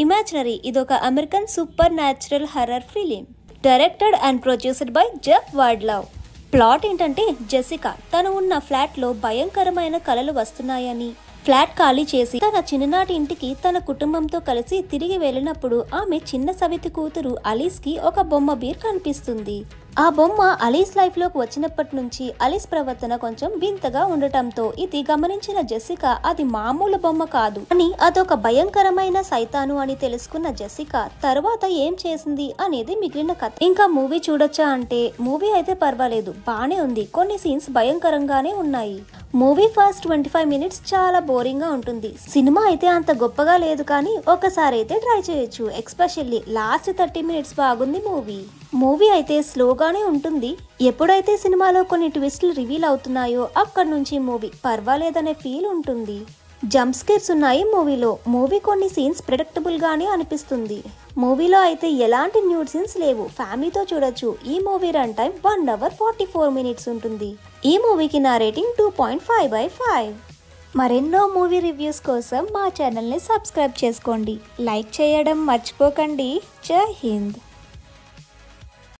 Imaginary ఇదొక American supernatural horror film directed and produced by Jeff Wadlow. Plot ఏంటంటే Jessica తను ఉన్న ఫ్లాట్లో భయంకరమైన కలలు వస్తున్నాయని ఫ్లాట్ ఖాళీ చేసి తన చిన్ననాటి ఇంటికి తన కుటుంబంతో కలిసి తిరిగి వెళ్ళినప్పుడు ఆమె చిన్న సవితి కూతురు అలీస్ కి ఒక బొమ్మ బీర్ కనిపిస్తుంది. ఆ బొమ్మ అలీస్ లైఫ్ లోకి వచ్చినప్పటి నుంచి అలీస్ ప్రవర్తన కొంచెం వింతగా ఉండటంతో ఇది గమనించిన జెసికా అది మామూలు బొమ్మ కాదు అని అదొక భయంకరమైన సైతాను అని తెలుసుకున్న జెసికా తర్వాత ఏం చేసింది అనేది మిగిలిన కథ. ఇంకా మూవీ చూడొచ్చా అంటే మూవీ అయితే పర్వాలేదు, బానే ఉంది. కొన్ని సీన్స్ భయంకరంగానే ఉన్నాయి. మూవీ ఫస్ట్ 25 మినిట్స్ చాలా బోరింగ్ గా ఉంటుంది. సినిమా అయితే అంత గొప్పగా లేదు కానీ ఒకసారి అయితే ట్రై చేయొచ్చు. ఎస్పెషల్లీ లాస్ట్ 30 మినిట్స్ బాగుంది మూవీ అయితే స్లోగానే ఉంటుంది. ఎప్పుడైతే సినిమాలో కొన్ని ట్విస్టులు రివీల్ అవుతున్నాయో అక్కడి నుంచి మూవీ పర్వాలేదనే ఫీల్ ఉంటుంది. జంప్ స్కేర్స్ ఉన్నాయి మూవీ కొన్ని సీన్స్ ప్రెడిక్టబుల్ గానే అనిపిస్తుంది. మూవీలో అయితే ఎలాంటి న్యూడ్ సీన్స్ లేవు, ఫ్యామిలీతో చూడొచ్చు. ఈ movie run time 1 hour 44 minutes ఉంటుంది. ఈ మూవీకి నా రేటింగ్ 2.5/5. మరెన్నో మూవీ రివ్యూస్ కోసం మా ఛానల్ని సబ్స్క్రైబ్ చేసుకోండి, లైక్ చేయడం మర్చిపోకండి. జై హింద్.